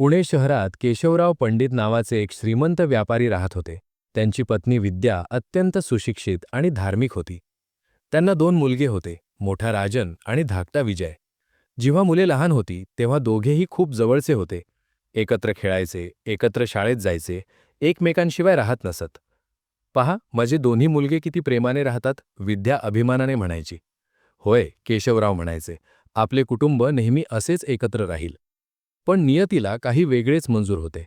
पुणे शहरात केशवराव पंडित नावाचे एक श्रीमंत व्यापारी राहत होते. त्यांची पत्नी विद्या अत्यंत सुशिक्षित आणि धार्मिक होती. त्यांना दोन मुलगे होते, मोठा राजन आणि धाकटा विजय. जेव्हा मुले लहान होती तेव्हा दोघेही खूप जवळचे होते. एकत्र खेळायचे, एकत्र शाळेत जायचे, एकमेकांशिवाय राहत नसत. पहा, माझे दोन्ही मुलगे किती प्रेमाने राहतात, विद्या अभिमानाने म्हणायची. होय, केशवराव म्हणायचे, आपले कुटुंब नेहमी असेच एकत्र राहील. पण नियतीला काही वेगळेच मंजूर होते.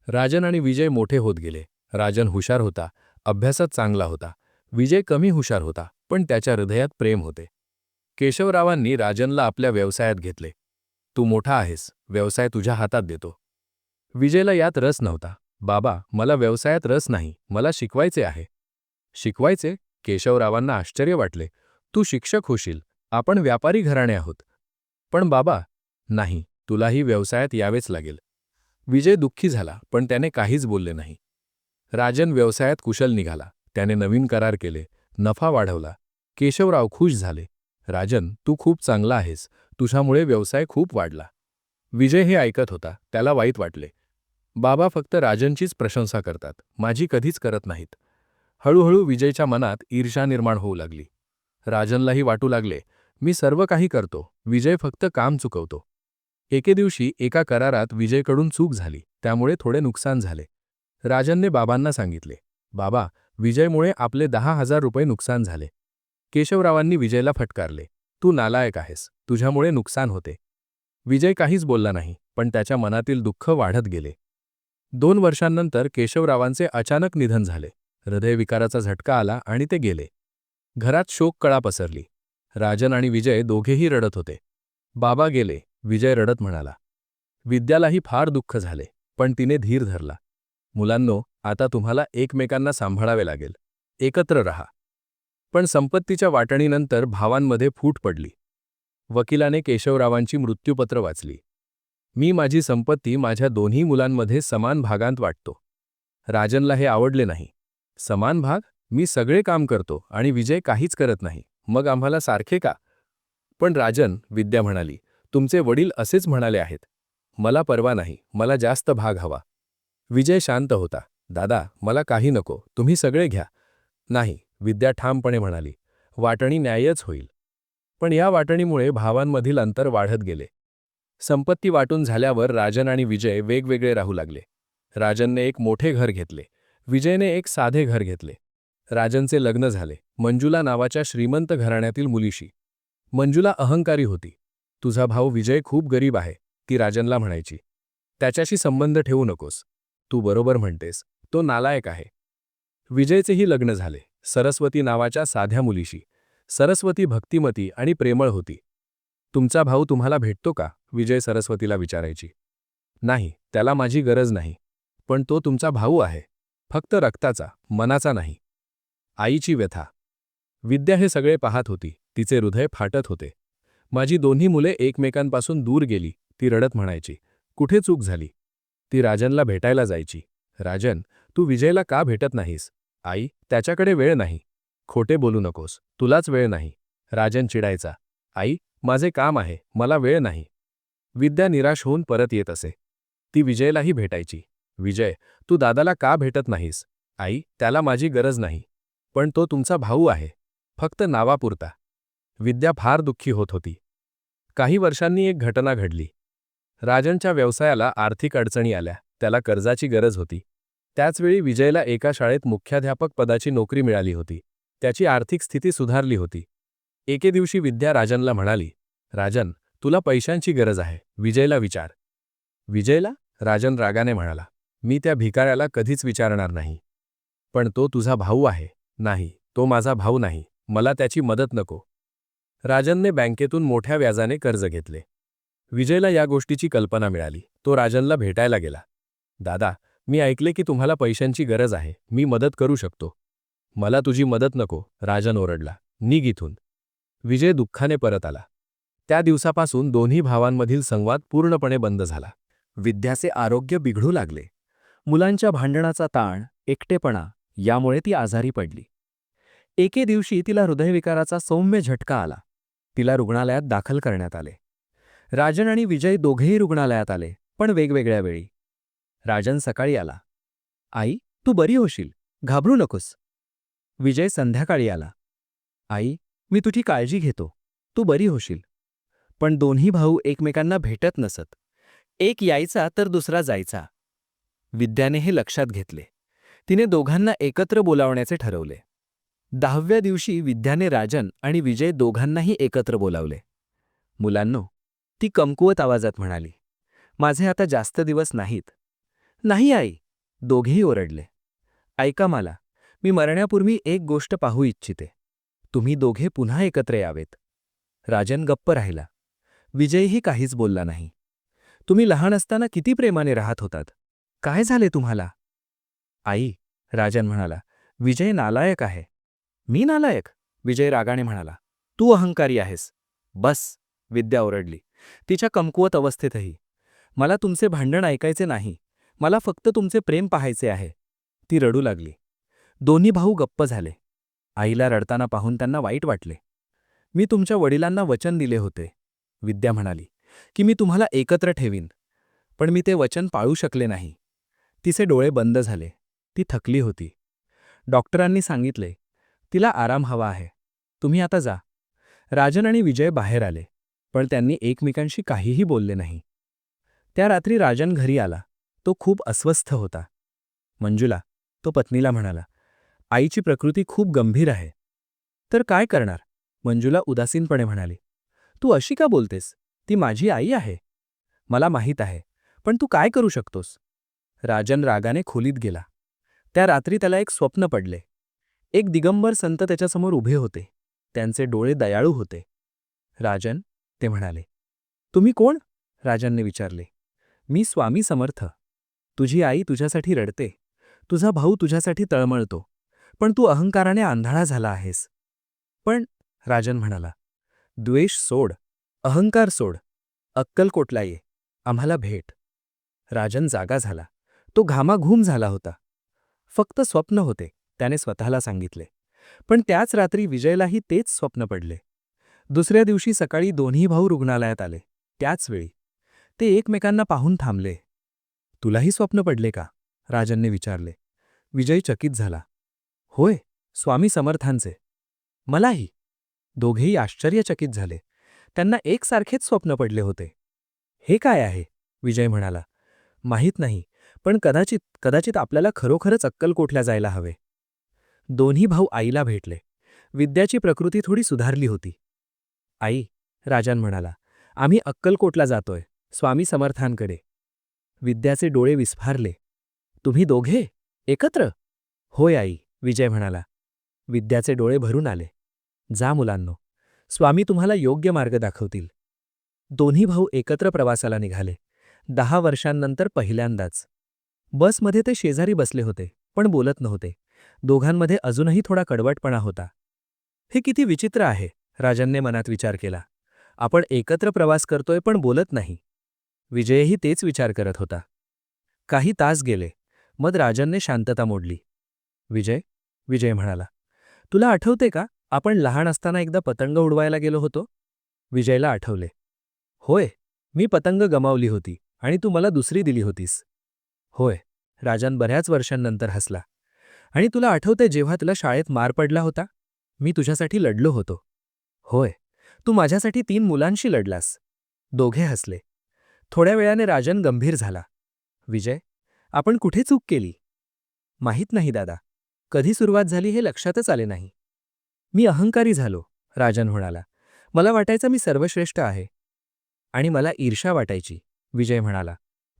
राजन आणि विजय मोठे होत गेले. राजन हुशार होता, अभ्यासात चांगला होता. विजय कमी हुशार होता, पण त्याच्या हृदयात प्रेम होते. केशवरावांनी राजनला आपल्या व्यवसायात घेतले. तू मोठा आहेस, व्यवसाय तुझ्या हातात देतो. विजयला यात रस नव्हता. बाबा, मला व्यवसायात रस नाही, मला शिकवायचे आहे. शिकवायचे? केशवरावांना आश्चर्य वाटले. तू शिक्षक होशील, आपण व्यापारी घराणे आहोत. पण बाबा, नाही, तुलाही व्यवसायात यावेच लागेल. विजय दुःखी झाला, पण त्याने काहीच बोलले नाही. राजन व्यवसायात कुशल निघाला. त्याने नवीन करार केले, नफा वाढवला. केशवराव खुश झाले. राजन, तू खूप चांगला आहेस, तुझ्यामुळे व्यवसाय खूप वाढला. विजय हे ऐकत होता. त्याला वाईट वाटले. बाबा फक्त राजनचीच प्रशंसा करतात, माझी कधीच करत नाहीत. हळूहळू विजयच्या मनात ईर्ष्या निर्माण होऊ लागली. राजनलाही वाटू लागले, मी सर्व काही करतो, विजय फक्त काम चुकवतो. एके दिवशी एका करारात विजयकडून चूक झाली, त्यामुळे थोडे नुकसान झाले. राजनने बाबांना सांगितले, बाबा, विजयमुळे आपले 10,000 रुपये नुकसान झाले. केशवरावांनी विजयला फटकारले, तू नालायक आहेस, तुझ्यामुळे नुकसान होते. विजय काहीच बोलला नाही, पण त्याच्या मनातील दुःख वाढत गेले. 2 वर्षांनंतर केशवरावांचे अचानक निधन झाले. हृदयविकाराचा झटका आला आणि ते गेले. घरात शोककळा पसरली. राजन आणि विजय दोघेही रडत होते. बाबा गेले, विजय रडत म्हणाला. विद्यालाही फार दुःख झाले, पण तिने धीर धरला. मुलांनो, आता तुम्हाला एकमेकांना सांभाळावे लागेल. एकत्र रहा. पण संपत्तीच्या वाटणीनंतर भावांमध्ये फूट पडली. वकिलाने केशवरावांची मृत्यूपत्र वाचली. मी माझी संपत्ती माझ्या दोन्ही मुलांमध्ये समान भागांत वाटतो. राजनला हे आवडले नाही. समान भाग? मी सगळे काम करतो आणि विजय काहीच करत नाही, मग आम्हाला सारखे का? पण राजन, विद्या म्हणाली, तुमचे वडील असेच म्हणाले आहेत. मला परवा नाही, मला जास्त भाग हवा. विजय शांत होता. दादा, मला काही नको, तुम्ही सगळे घ्या. नाही, विद्या ठामपणे म्हणाली, वाटणी न्याय्यच होईल. पण या वाटणीमुळे भावांमधील अंतर वाढत गेले. संपत्ती वाटून झाल्यावर राजन आणि विजय वेगवेगळे राहू लागले. राजनने एक मोठे घर घेतले, विजयने एक साधे घर घेतले. राजनचे लग्न झाले मंजुला नावाच्या श्रीमंत घराण्यातील मुलीशी. मंजुला अहंकारी होती. तुझा भाऊ विजय खूप गरीब आहे, ती राजनला म्हणायची. त्याच्याशी संबंध ठेवू नकोस. तू बरोबर म्हणतेस, तो नालायक आहे. विजयचेही लग्न झाले सरस्वती नावाच्या साध्या मुलीशी. सरस्वती भक्तिमती आणि प्रेमळ होती. तुमचा भाऊ तुम्हाला भेटतो का? विजय सरस्वतीला विचारायची. नाही, त्याला माझी गरज नाही. पण तो तुमचा भाऊ आहे, फक्त रक्ताचा, मनाचा नाही. आईची व्यथा. विद्या हे सगळे पाहत होती. तिचे हृदय फाटत होते. माझी दोन्ही मुले एकमेकांपासून दूर गेली, ती रडत म्हणायची. कुठे चूक झाली? ती राजनला भेटायला जायची. राजन, तू विजयला का भेटत नाहीस? आई, त्याच्याकडे वेळ नाही. खोटे बोलू नकोस, तुलाच वेळ नाही. राजन चिडायचा. आई, माझे काम आहे, मला वेळ नाही. विद्या निराश होऊन परत येत असे. ती विजयलाही भेटायची. विजय, तू दादाला का भेटत नाहीस? आई, त्याला माझी गरज नाही. पण तो तुमचा भाऊ आहे, फक्त नावापुरता. विद्या फार दुःखी होत होती. काही वर्षांनी एक घटना घडली. राजनच्या व्यवसायाला आर्थिक अडचणी आल्या, त्याला कर्जाची गरज होती. त्याचवेळी विजयला एका शाळेत मुख्याध्यापक पदाची नोकरी मिळाली होती. त्याची आर्थिक स्थिती सुधारली होती. एके दिवशी विद्या राजनला म्हणाली, राजन, तुला पैशांची गरज आहे, विजयला विचार. विजयला? राजन रागाने म्हणाला, मी त्या भिकाऱ्याला कधीच विचारणार नाही. पण तो तुझा भाऊ आहे. नाही, तो माझा भाऊ नाही, मला त्याची मदत नको. राजनने बँकेतून मोठ्या व्याजाने कर्ज घेतले. विजयला या गोष्टीची कल्पना मिळाली. तो राजनला भेटायला गेला. दादा, मी ऐकले की तुम्हाला पैशांची गरज आहे, मी मदत करू शकतो. मला तुझी मदत नको, राजन ओरडला. निघ इथून. विजय दुःखाने परत आला. त्या दिवसापासून दोन्ही भावांमधील संवाद पूर्णपणे बंद झाला. विद्याचे आरोग्य बिघडू लागले. मुलांच्या भांडणाचा ताण, एकटेपणा यामुळे ती आजारी पडली. एके दिवशी तिला हृदयविकाराचा सौम्य झटका आला. तिला रुग्णालयात दाखल करण्यात आले. राजन आणि विजय दोघेही रुग्णालयात आले, पण वेगवेगळ्या वेळी. राजन सकाळी आला. आई, तू बरी होशील, घाबरू नकोस. विजय संध्याकाळी आला. आई, मी तुझी काळजी घेतो, तू बरी होशील. पण दोन्ही भाऊ एकमेकांना भेटत नसत. एक यायचा तर दुसरा जायचा. विद्याने हे लक्षात घेतले. तिने दोघांना एकत्र बोलावण्याचे ठरवले. 10व्या दिवशी विद्याने राजन आणि विजय दोघांनाही एकत्र बोलावले. मुलांनो, ती कमकुवत आवाजात म्हणाली, माझे आता जास्त दिवस नाहीत. नाही आई, दोघेही ओरडले. ऐका मला, मी मरण्यापूर्वी एक गोष्ट पाहू इच्छिते. तुम्ही दोघे पुन्हा एकत्र यावेत. राजन गप्प राहिला. विजयही काहीच बोलला नाही. तुम्ही लहान असताना किती प्रेमाने राहत होतात. काय झाले तुम्हाला? आई, राजन म्हणाला, विजय नालायक आहे. मी नालायक? विजय रागाने म्हणाला. तू अहंकारी आहेस. बस, विद्या ओरडली, तिच्या कमकुवत अवस्थेतही. मला तुमचे भांडण ऐकायचे नाही. मला फक्त तुमचे प्रेम पाहायचे आहे. ती रडू लागली. दोन्ही भाऊ गप्प झाले. आईला रडताना पाहून त्यांना वाईट वाटले. मी तुमच्या वडिलांना वचन दिले होते, विद्या म्हणाली, की मी तुम्हाला एकत्र ठेवीन. पण मी ते वचन पाळू शकले नाही. तिचे डोळे बंद झाले. ती थकली होती. डॉक्टरांनी सांगितले, तिला आराम हवा आहे. तुम्ही आता जा. राजन आणि विजय बाहेर आले, पण त्यांनी एकमेकांशी काहीही बोलले नाही. त्या रात्री राजन घरी आला. तो खूप अस्वस्थ होता. मंजुला, तो पत्नीला म्हणाला, आईची प्रकृती खूप गंभीर आहे. तर काय करणार? मंजुला उदासीनपणे म्हणाली, तू अशी का बोलतेस? ती माझी आई आहे. मला माहीत आहे, पण तू काय करू शकतोस? राजन रागाने खोलीत गेला. त्या रात्री त्याला एक स्वप्न पडले. एक दिगंबर संत त्याच्यासमोर उभे होते. त्यांचे डोळे दयाळू होते. राजन, ते म्हणाले. तुम्ही कोण? राजनने विचारले. मी स्वामी समर्थ. तुझी आई तुझ्यासाठी रडते. तुझा भाऊ तुझ्यासाठी तळमळतो. पण तू अहंकाराने आंधळा झाला आहेस. पण, राजन म्हणाला, द्वेष सोड, अहंकार सोड, अक्कलकोटला ये, आम्हाला भेट. राजन जागा झाला. तो घामाघूम झाला होता. फक्त स्वप्न होते, त्याने स्वतःला सांगितले. पण त्याच रात्री विजयलाही तेच स्वप्न पडले. दुसऱ्या दिवशी सकाळी दोन्ही भाऊ रुग्णालयात आले. त्याच वेळी ते एकमेकांना पाहून थांबले. तुलाही स्वप्न पडले का? राजनने विचारले. विजय चकित झाला. होय, स्वामी समर्थांचे. मलाही. दोघेही आश्चर्यचकित झाले. त्यांना एकसारखेच स्वप्न पडले होते. हे काय आहे? विजय म्हणाला. माहीत नाही, पण कदाचित आपल्याला खरोखरच अक्कलकोटला जायला हवे. दोन्ही भाऊ आईला भेटले. विद्याची प्रकृती थोडी सुधारली होती. आई, राजन म्हणाला, आम्ही अक्कलकोटला जातोय, स्वामी समर्थांकडे. विद्याचे डोळे विस्फारले. तुम्ही दोघे? एकत्र? होय आई, विजय म्हणाला. विद्याचे डोळे भरून आले. जा मुलांनो, स्वामी तुम्हाला योग्य मार्ग दाखवतील. दोन्ही भाऊ एकत्र प्रवासाला निघाले. 10 वर्षांनंतर पहिल्यांदाच. बसमध्ये ते शेजारी बसले होते, पण बोलत नव्हते. दोघांमध्ये अजूनही थोडा कडवटपणा होता. हे किती विचित्र आहे, राजनने मनात विचार केला. आपण एकत्र प्रवास करतोय पण बोलत नाही. विजयही तेच विचार करत होता. काही तास गेले. मग राजनने शांतता मोडली. विजय म्हणाला, तुला आठवते का, आपण लहान असताना एकदा पतंग उडवायला गेलो होतो? विजयला आठवले. होय, मी पतंग गमावली होती आणि तू मला दुसरी दिली होतीस. होय, राजन बऱ्याच वर्षांनंतर हसला. आणि तुला आठवते जेव्हा तुला शाळेत मार पडला होता? मी तुझ्यासाठी लढलो होतो. होय, तू माझ्यासाठी 3 मुलांशी लढलास. दोघे हसले. थोड्या वेळाने राजन गंभीर झाला. विजय, आपण कुठे चूक केली? माहीत नाही दादा. कधी सुरुवात झाली हे लक्षातच आले नाही. मी अहंकारी झालो, राजन म्हणाला. मला वाटायचं मी सर्वश्रेष्ठ आहे. आणि मला ईर्ष्या वाटायची, विजय म्हणाला.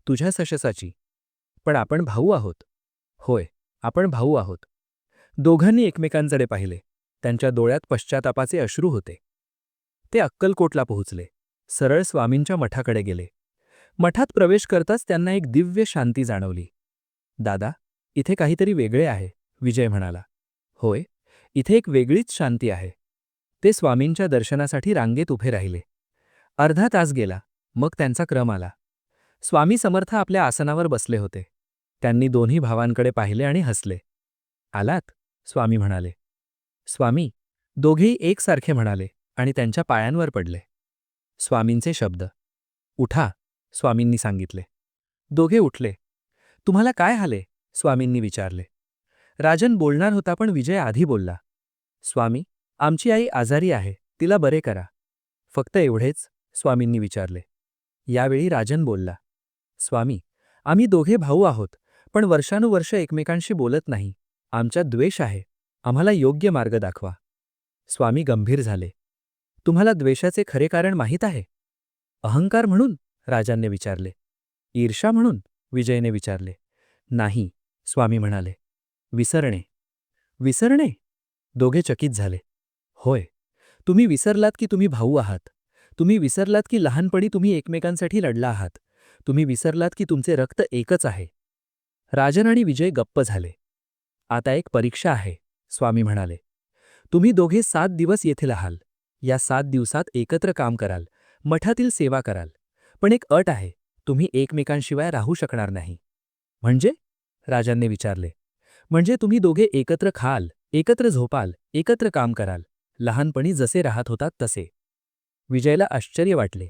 तुझ्या सशसाची. पण आपण भाऊ आहोत. होय, आपण भाऊ आहोत. दोघांनी एकमेकांकडे पाहिले. त्यांच्या डोळ्यात पश्चातापाचे अश्रू होते. ते अक्कलकोटला पोहोचले. सरळ स्वामींच्या मठाकडे गेले. मठात प्रवेश करताच त्यांना एक दिव्य शांती जाणवली. दादा, इथे काहीतरी वेगळे आहे, विजय म्हणाला. होय, इथे एक वेगळीच शांती आहे. ते स्वामींच्या दर्शनासाठी रांगेत उभे राहिले. अर्धा तास गेला, मग त्यांचा क्रम आला. स्वामी समर्थ आपल्या आसनावर बसले होते. त्यांनी दोन्ही भावांकडे पाहिले आणि हसले. आलात? स्वामी म्हणाले. स्वामी, दोघेही एकसारखे म्हणाले आणि त्यांच्या पायांवर पडले. स्वामींचे शब्द. उठा, स्वामींनी सांगितले. दोघे उठले. तुम्हाला काय हाले? स्वामींनी विचारले. राजन बोलणार होता पण विजय आधी बोलला. स्वामी, आमची आई आजारी आहे, तिला बरे करा. फक्त एवढेच? स्वामींनी विचारले. यावेळी राजन बोलला. स्वामी, आम्ही दोघे भाऊ आहोत, पण वर्षानुवर्ष एकमेकांशी बोलत नाही. आमच्यात द्वेष आहे. आम्हाला योग्य मार्ग दाखवा. स्वामी गंभीर झाले. तुम्हाला द्वेषाचे खरे कारण माहीत आहे? अहंकार म्हणून? राजांनी विचारले. ईर्षा म्हणून? विजयने विचारले. नाही, स्वामी म्हणाले. विसरणे. विसरणे? दोघे चकित झाले. होय, तुम्ही विसरलात की तुम्ही भाऊ आहात. तुम्ही विसरलात की लहानपणी तुम्ही एकमेकांसाठी लढला आहात. तुम्ही विसरलात की तुमचे रक्त एकच आहे. राजन आणि विजय गप्प झाले. आता एक परीक्षा आहे, स्वामी म्हणाले. तुम्ही दोघे 7 दिवस येथे राहाल. या 7 दिवसात एकत्र काम कराल, मठातील सेवा कराल. पण एक अट आहे, तुम्ही एकमेकांशिवाय राहू शकणार नाही. म्हणजे? राजांनी विचारले. म्हणजे तुम्ही दोघे एकत्र खाल, एकत्र झोपाल, एकत्र काम कराल, लहानपणी जसे राहत होतात तसे. विजयला आश्चर्य वाटले.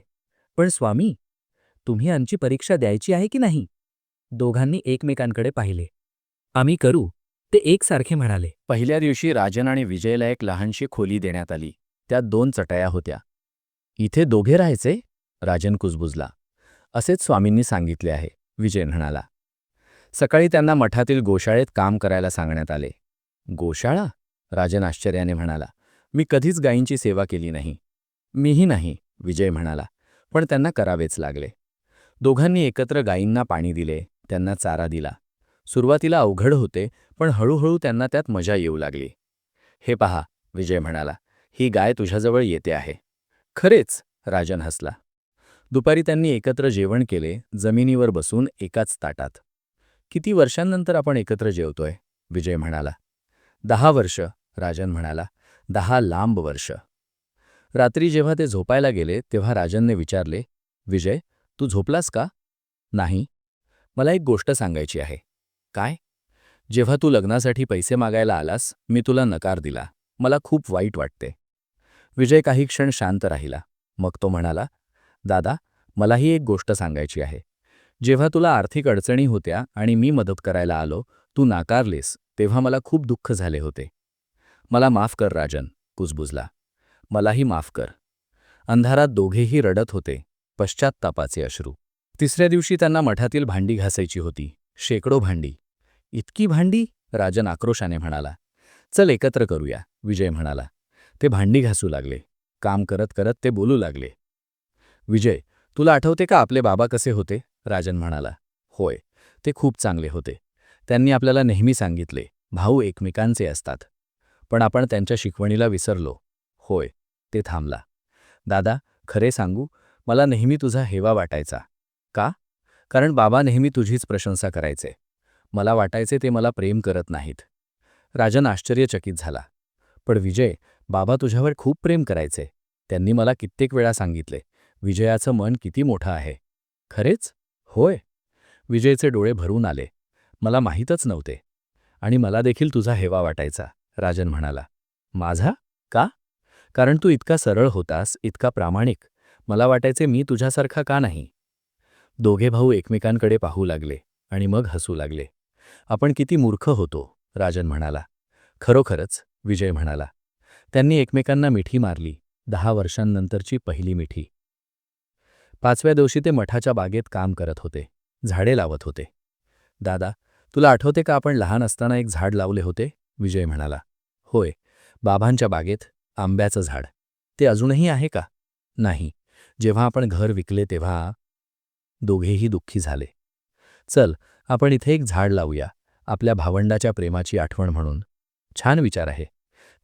पण स्वामी, तुम्ही आमची परीक्षा द्यायची आहे की नाही? दोघांनी एकमेकांकडे पाहिले. आम्ही करू, ते एकसारखे म्हणाले. पहिल्या दिवशी राजन आणि विजयला एक लहानशी खोली देण्यात आली. त्यात 2 चटया होत्या. इथे दोघे राहायचे? राजन कुजबुजला. असेच स्वामींनी सांगितले आहे, विजय म्हणाला. सकाळी त्यांना मठातील गोशाळेत काम करायला सांगण्यात आले. गोशाळा? राजन आश्चर्याने म्हणाला. मी कधीच गायींची सेवा केली नाही. मीही नाही, विजय म्हणाला. पण त्यांना करावेच लागले. दोघांनी एकत्र गायींना पाणी दिले, त्यांना चारा दिला. सुरुवातीला अवघड होते, पण हळूहळू त्यांना त्यात मजा येऊ लागली. हे पहा, विजय म्हणाला, ही गाय तुझ्याजवळ येते आहे. खरेच? राजन हसला. दुपारी त्यांनी एकत्र जेवण केले, जमिनीवर बसून एकाच ताटात. किती वर्षांनंतर आपण एकत्र जेवतोय? विजय म्हणाला. 10 वर्ष, राजन म्हणाला. 10 लांब वर्ष. रात्री जेव्हा ते झोपायला गेले तेव्हा राजनने विचारले, विजय, तू झोपलास का? नाही. मला एक गोष्ट सांगायची आहे. काय? जेव्हा तू लग्नासाठी पैसे मागायला आलास, मी तुला नकार दिला. मला खूप वाईट वाटते. विजय काही क्षण शांत राहिला. मग तो म्हणाला, दादा, मलाही एक गोष्ट सांगायची आहे. जेव्हा तुला आर्थिक अडचणी होत्या आणि मी मदत करायला आलो, तू नाकारलेस, तेव्हा मला खूप दुःख झाले होते. मला माफ कर राजन, कुजबुजला. मलाही माफ कर. अंधारात दोघेही रडत होते, पश्चात्तापाचे अश्रू. तिसऱ्या दिवशी त्यांना मठातील भांडी घासायची होती. शेकडो भांडी. इतकी भांडी? राजन आक्रोशाने म्हणाला. चल एकत्र करूया, विजय म्हणाला. ते भांडी घासू लागले. काम करत करत ते बोलू लागले. विजय, तुला आठवते का आपले बाबा कसे होते? राजन म्हणाला. होय, ते खूप चांगले होते. त्यांनी आपल्याला नेहमी सांगितले, भाऊ एकमेकांचे असतात. पण आपण त्यांच्या शिकवणीला विसरलो. होय, ते थांबला. दादा, खरे सांगू, मला नेहमी तुझा हेवा वाटायचा. का? कारण बाबा नेहमी तुझीच प्रशंसा करायचे. मला वाटायचे ते मला प्रेम करत नाहीत. राजन आश्चर्यचकित झाला. पण विजय, बाबा तुझ्यावर खूप प्रेम करायचे. त्यांनी मला कित्येक वेळा सांगितले, विजयाचं मन किती मोठं आहे. खरेच? होय. विजयचे डोळे भरून आले. मला माहीतच नव्हते. आणि मला देखील तुझा हेवा वाटायचा, राजन म्हणाला. माझा? का? कारण तू इतका सरळ होतास, इतका प्रामाणिक. मला वाटायचे मी तुझ्यासारखा का नाही? दोघे भाऊ एकमेकांकडे पाहू लागले आणि मग हसू लागले. आपण किती मूर्ख होतो, राजन म्हणाला. खरोखरच, विजय म्हणाला. त्यांनी एकमेकांना मिठी मारली. 10 वर्षांनंतरची पहिली मिठी. 5व्या दिवशी ते मठाच्या बागेत काम करत होते. झाडे लावत होते. दादा, तुला आठवते का आपण लहान असताना एक झाड लावले होते? विजय म्हणाला. होय, बाबांच्या बागेत, आंब्याचं झाड. ते अजूनही आहे का? नाही. जेव्हा आपण घर विकले तेव्हा. दोघेही दुःखी झाले. चल, आपण इथे एक झाड लावूया, आपल्या भावंडाच्या प्रेमाची आठवण म्हणून. छान विचार आहे.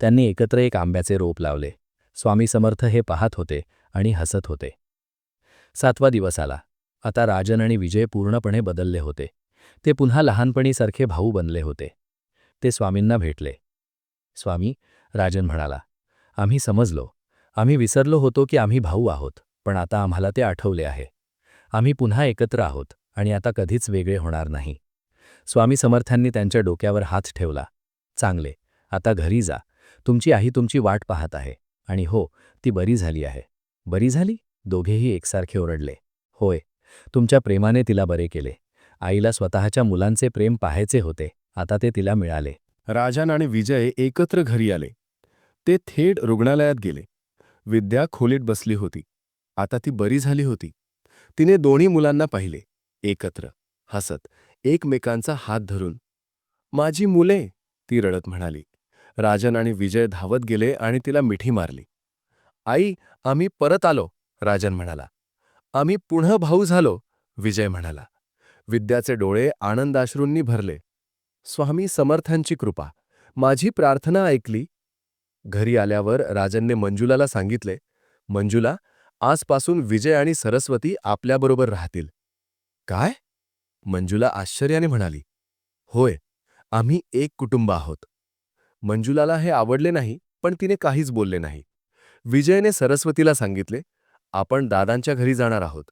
त्यांनी एकत्र एक आंब्याचे रोप लावले. स्वामी समर्थ हे पाहत होते आणि हसत होते. 7वा दिवस आला. आता राजन आणि विजय पूर्णपणे बदलले होते. ते पुन्हा लहानपणीसारखे भाऊ बनले होते. ते स्वामींना भेटले. स्वामी, राजन म्हणाला, आम्ही समजलो. आम्ही विसरलो होतो की आम्ही भाऊ आहोत, पण आता आम्हाला ते आठवले आहे. आम्ही पुन्हा एकत्र आहोत आणि आता कधीच वेगळे होणार नाही. स्वामी समर्थांनी त्यांच्या डोक्यावर हात ठेवला. चांगले, आता घरी जा. तुमची आई तुमची वाट पाहत आहे. आणि हो, ती बरी झाली आहे. बरी झाली? दोघेही एकसारखे ओरडले. होय, तुमच्या प्रेमाने तिला बरे केले. आईला स्वतःच्या मुलांचे प्रेम पाहायचे होते. आता ते तिला मिळाले. राजन आणि विजय एकत्र घरी आले. ते थेट रुग्णालयात गेले. विद्या खोलीत बसली होती. आता ती बरी झाली होती. तिने दोन्ही मुलांना पाहिले, एकत्र, हसत, एकमेकांचा हात धरून. माझी मुले, ती रडत म्हणाली. राजन आणि विजय धावत गेले आणि तिला मिठी मारली. आई, आम्ही परत आलो, राजन म्हणाला. आम्ही पुन्हा भाऊ झालो, विजय म्हणाला. विद्याचे डोळे आनंदाश्रूंनी भरले. स्वामी समर्थांची कृपा, माझी प्रार्थना ऐकली. घरी आल्यावर राजनने मंजुलाला सांगितले, मंजुला, आजपासून विजय आणि सरस्वती आपल्याबरोबर राहतील. काय? मंजुला आश्चर्याने म्हणाली. होय, आम्ही एक कुटुंब आहोत. मंजुलाला हे आवडले नाही, पण तिने काहीच बोलले नाही. विजयने सरस्वतीला सांगितले, आपण दादांच्या घरी जाणार आहोत.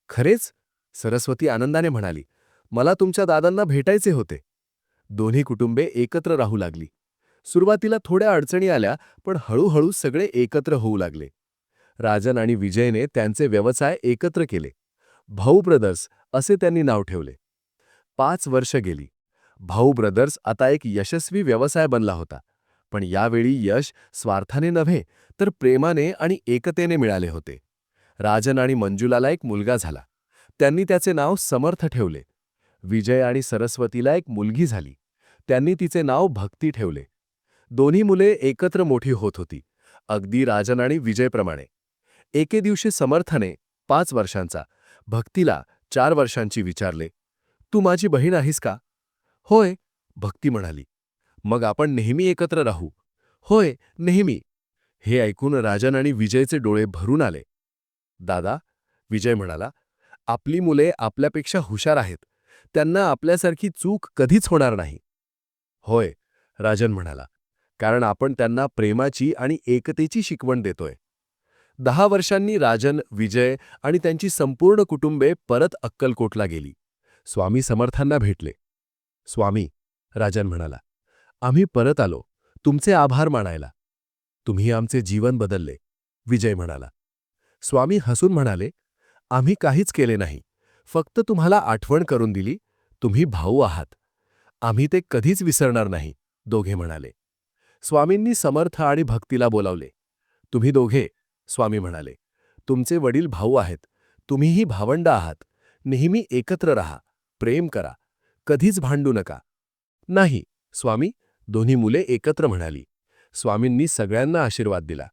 खरेच? सरस्वती आनंदाने म्हणाली, मला तुमच्या दादांना भेटायचे होते. दोन्ही कुटुंबे एकत्र राहू लागली. सुरुवातीला थोड्या अडचणी आल्या, पण हळूहळू सगळे एकत्र होऊ लागले. राजन आणि विजयने त्यांचे व्यवसाय एकत्र केले. भाऊ ब्रदर्स असे त्यांनी नाव ठेवले. 5 वर्ष गेली. भाऊ ब्रदर्स आता एक यशस्वी व्यवसाय बनला होता. पण यावेळी यश स्वार्थाने नव्हे, तर प्रेमाने आणि एकतेने मिळाले होते. राजन आणि मंजुलाला एक मुलगा झाला. त्यांनी त्याचे नाव समर्थ ठेवले. विजय आणि सरस्वतीला एक मुलगी झाली. त्यांनी तिचे नाव भक्ती ठेवले. दोन्ही मुले एकत्र मोठी होत होती, अगदी राजन आणि विजयप्रमाणे. एके दिवशी समर्थने, 5 वर्षांचा, भक्तीला 4 वर्षांची विचारले, तू माझी बहीण आहेस का? होय, भक्ती म्हणाली. मग आपण नेहमी एकत्र राहू? होय, नेहमी. हे ऐकून राजन आणि विजयचे डोळे भरून आले. दादा, विजय म्हणाला, आपली मुले आपल्यापेक्षा हुशार आहेत. त्यांना आपल्यासारखी चूक कधीच होणार नाही. होय, राजन म्हणाला, कारण आपण त्यांना प्रेमाची आणि एकतेची शिकवण देतोय. 10 वर्षांनी राजन, विजय आणि त्यांची संपूर्ण कुटुंबे परत अक्कलकोटला गेली. स्वामी समर्थांना भेटले. स्वामी, राजन म्हणाला, आम्ही परत आलो, तुमचे आभार मानायला. तुम्ही आमचे जीवन बदलले, विजय म्हणाला. स्वामी हसून म्हणाले, आम्ही काहीच केले नाही, फक्त तुम्हाला आठवण करून दिली, तुम्ही भाऊ आहात. आम्ही ते कधीच विसरणार नाही, दोघे म्हणाले. स्वामींनी समर्थ आणि भक्तीला बोलावले. तुम्ही दोघे, स्वामी म्हणाले, तुमचे वडील भाऊ आहेत, तुम्हीही भावंड आहात. नेहमी एकत्र राहा, प्रेम करा, कधीच भांडू नका. नाही, स्वामी, दोन्ही मुले एकत्र म्हणाली. स्वामींनी सगळ्यांना आशीर्वाद दिला.